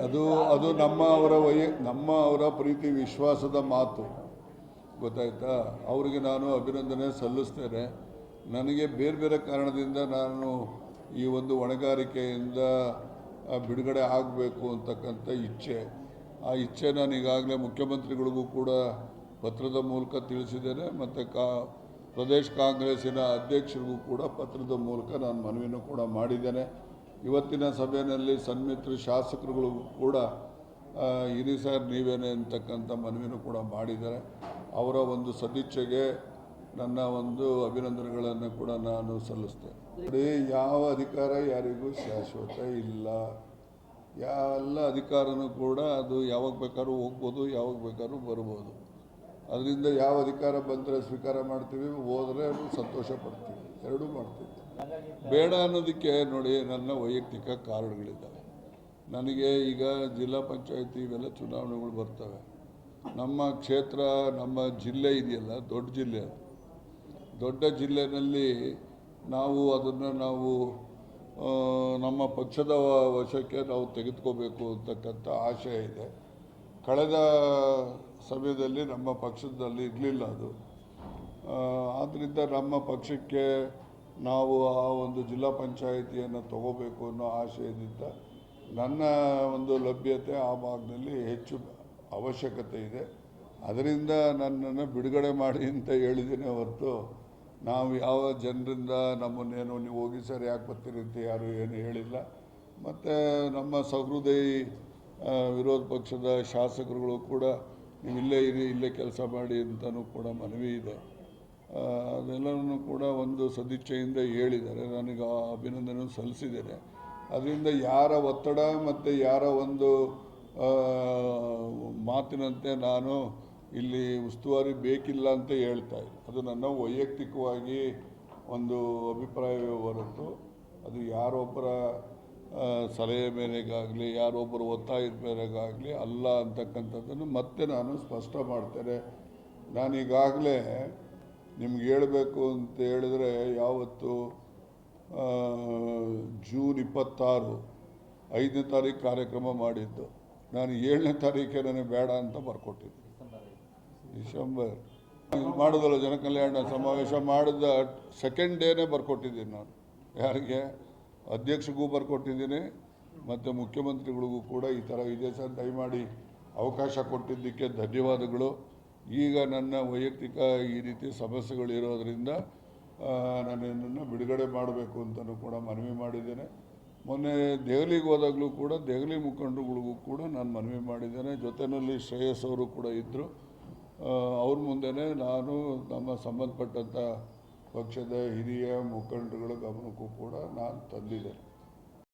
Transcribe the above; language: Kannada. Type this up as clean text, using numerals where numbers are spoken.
ಅದು ಅದು ನಮ್ಮ ಅವರ ಪ್ರೀತಿ ವಿಶ್ವಾಸದ ಮಾತು, ಗೊತ್ತಾಯ್ತಾ. ಅವರಿಗೆ ನಾನು ಅಭಿನಂದನೆ ಸಲ್ಲಿಸ್ತೇನೆ. ನನಗೆ ಬೇರೆ ಬೇರೆ ಕಾರಣದಿಂದ ನಾನು ಈ ಒಂದು ಹೊಣೆಗಾರಿಕೆಯಿಂದ ಬಿಡುಗಡೆ ಆಗಬೇಕು ಅಂತಕ್ಕಂಥ ಇಚ್ಛೆ. ಆ ಇಚ್ಛೆ ನಾನು ಈಗಾಗಲೇ ಮುಖ್ಯಮಂತ್ರಿಗಳಿಗೂ ಕೂಡ ಪತ್ರದ ಮೂಲಕ ತಿಳಿಸಿದ್ದೇನೆ, ಮತ್ತು ಪ್ರದೇಶ ಕಾಂಗ್ರೆಸ್ಸಿನ ಅಧ್ಯಕ್ಷರಿಗೂ ಕೂಡ ಪತ್ರದ ಮೂಲಕ ನಾನು ಮನವಿಯನ್ನು ಕೂಡ ಮಾಡಿದ್ದೇನೆ. ಇವತ್ತಿನ ಸಭೆಯಲ್ಲಿ ಸನ್ಮಿತ್ರ ಶಾಸಕರುಗಳಿಗೂ ಕೂಡ ಇರಿ ಸರ್ ನೀವೇನೆ ಅಂತಕ್ಕಂಥ ಮನವಿನೂ ಕೂಡ ಮಾಡಿದ್ದಾರೆ. ಅವರ ಒಂದು ಸದಿಚ್ಛೆಗೆ ನನ್ನ ಒಂದು ಅಭಿನಂದನೆಗಳನ್ನು ಕೂಡ ನಾನು ಸಲ್ಲಿಸ್ತೇನೆ. ಯಾವ ಅಧಿಕಾರ ಯಾರಿಗೂ ಶಾಶ್ವತ ಇಲ್ಲ. ಎಲ್ಲ ಅಧಿಕಾರನೂ ಕೂಡ ಅದು ಯಾವಾಗ ಬೇಕಾದ್ರೂ ಹೋಗ್ಬೋದು, ಯಾವಾಗ ಬೇಕಾದ್ರೂ ಬರ್ಬೋದು. ಅದರಿಂದ ಯಾವ ಅಧಿಕಾರ ಬಂದರೆ ಸ್ವೀಕಾರ ಮಾಡ್ತೀವಿ, ಹೋದರೆ ಸಂತೋಷ ಪಡ್ತೀವಿ, ಎರಡೂ ಮಾಡ್ತೀವಿ. ಬೇಡ ಅನ್ನೋದಕ್ಕೆ ನೋಡಿ ನನ್ನ ವೈಯಕ್ತಿಕ ಕಾರಣಗಳಿದ್ದಾವೆ. ನನಗೆ ಈಗ ಜಿಲ್ಲಾ ಪಂಚಾಯತಿ ಇವೆಲ್ಲ ಚುನಾವಣೆಗಳು ಬರ್ತವೆ. ನಮ್ಮ ಕ್ಷೇತ್ರ, ನಮ್ಮ ಜಿಲ್ಲೆ ಇದೆಯಲ್ಲ, ದೊಡ್ಡ ಜಿಲ್ಲೆ. ಅದು ದೊಡ್ಡ ಜಿಲ್ಲೆಯಲ್ಲಿ ನಾವು ಅದನ್ನು ನಮ್ಮ ಪಕ್ಷದ ವಶಕ್ಕೆ ನಾವು ತೆಗೆದುಕೋಬೇಕು ಅಂತಕ್ಕಂಥ ಆಶಯ ಇದೆ. ಕಳೆದ ಸಮಯದಲ್ಲಿ ನಮ್ಮ ಪಕ್ಷದಲ್ಲಿ ಇರಲಿಲ್ಲ ಅದು. ಆದ್ದರಿಂದ ನಮ್ಮ ಪಕ್ಷಕ್ಕೆ ನಾವು ಆ ಒಂದು ಜಿಲ್ಲಾ ಪಂಚಾಯಿತಿಯನ್ನು ತಗೋಬೇಕು ಅನ್ನೋ ಆಶಯದಿಂದ ನನ್ನ ಒಂದು ಲಭ್ಯತೆ ಆ ಭಾಗದಲ್ಲಿ ಹೆಚ್ಚು ಅವಶ್ಯಕತೆ ಇದೆ. ಅದರಿಂದ ನನ್ನನ್ನು ಬಿಡುಗಡೆ ಮಾಡಿ ಅಂತ ಹೇಳಿದ್ದೀನಿ ಹೊರತು ನಾವು ಯಾವ ಜನರಿಂದ ನಮ್ಮನ್ನೇನು ನೀವು ಹೋಗಿ ಸರ್ ಯಾಕೆ ಬರ್ತೀರಿ ಅಂತ ಯಾರು ಏನು ಹೇಳಿಲ್ಲ. ಮತ್ತು ನಮ್ಮ ಸಹೃದಯಿ ವಿರೋಧ ಪಕ್ಷದ ಶಾಸಕರುಗಳು ಕೂಡ ನೀವು ಇಲ್ಲೇ ಇರಿ, ಇಲ್ಲೇ ಕೆಲಸ ಮಾಡಿ ಅಂತಲೂ ಕೂಡ ಮನವಿ ಇದೆ. ಅದೆಲ್ಲವೂ ಕೂಡ ಒಂದು ಸದಿಚ್ಛೆಯಿಂದ ಹೇಳಿದ್ದಾರೆ. ನನಗೆ ಅಭಿನಂದನೆ ಸಲ್ಲಿಸಿದ್ದೇನೆ. ಅದರಿಂದ ಯಾರ ಒತ್ತಡ ಮತ್ತು ಯಾರ ಒಂದು ಮಾತಿನಂತೆ ನಾನು ಇಲ್ಲಿ ಉಸ್ತುವಾರಿ ಬೇಕಿಲ್ಲ ಅಂತ ಹೇಳ್ತಾ ಇಲ್ಲ. ಅದು ನನ್ನ ವೈಯಕ್ತಿಕವಾಗಿ ಒಂದು ಅಭಿಪ್ರಾಯವೇ ಹೊರತು ಅದು ಯಾರೊಬ್ಬರ ಸಲಹೆ ಮೇರೆಗಾಗಲಿ ಯಾರೊಬ್ಬರು ಒತ್ತಾಯದ ಮೇರೆಗಾಗಲಿ ಅಲ್ಲ ಅಂತಕ್ಕಂಥದ್ದನ್ನು ಮತ್ತೆ ನಾನು ಸ್ಪಷ್ಟ ಮಾಡ್ತೇನೆ. ನಾನೀಗಾಗಲೇ ನಿಮ್ಗೆ ಹೇಳಬೇಕು ಅಂತ ಹೇಳಿದ್ರೆ, ಯಾವತ್ತು ಜೂನ್ 26 5ನೇ ತಾರೀಕು ಕಾರ್ಯಕ್ರಮ ಮಾಡಿದ್ದು, ನಾನು 7ನೇ ತಾರೀಕೆ ನನಗೆ ಬೇಡ ಅಂತ ಬರ್ಕೊಟ್ಟಿದ್ದೆ. ಡಿಸೆಂಬರ್ ಮಾಡೋದಲ್ಲ, ಜನಕಲ್ಯಾಣ ಸಮಾವೇಶ ಮಾಡಿದ ಸೆಕೆಂಡ್ ಡೇನೇ ಬರ್ಕೊಟ್ಟಿದ್ದೀನಿ ನಾನು. ಯಾರಿಗೆ? ಅಧ್ಯಕ್ಷರಿಗೂ ಬರ್ಕೊಟ್ಟಿದ್ದೀನಿ ಮತ್ತು ಮುಖ್ಯಮಂತ್ರಿಗಳಿಗೂ ಕೂಡ ಈ ಥರ ಇದೆ ಸರ್, ದಯಮಾಡಿ ಅವಕಾಶ ಕೊಟ್ಟಿದ್ದಕ್ಕೆ ಧನ್ಯವಾದಗಳು. ಈಗ ನನ್ನ ವೈಯಕ್ತಿಕ ಈ ರೀತಿ ಸಮಸ್ಯೆಗಳು ಇರೋದರಿಂದ ನನ್ನನ್ನು ಬಿಡುಗಡೆ ಮಾಡಬೇಕು ಅಂತಲೂ ಕೂಡ ಮನವಿ ಮಾಡಿದ್ದೇನೆ. ಮೊನ್ನೆ ದೆಹಲಿಗೆ ಹೋದಾಗಲೂ ಕೂಡ ದೆಹಲಿ ಮುಖಂಡರುಗಳಿಗೂ ಕೂಡ ನಾನು ಮನವಿ ಮಾಡಿದ್ದೇನೆ. ಜೊತೆಯಲ್ಲಿ ಶ್ರೇಯಸ್ ಅವರು ಕೂಡ ಇದ್ದರು. ಅವ್ರ ಮುಂದೆನೇ ನಾನು ನಮ್ಮ ಸಂಬಂಧಪಟ್ಟಂಥ ಪಕ್ಷದ ಹಿರಿಯ ಮುಖಂಡರುಗಳ ಗಮನಕ್ಕೂ ಕೂಡ ನಾನು ತಂದಿದ್ದೇನೆ.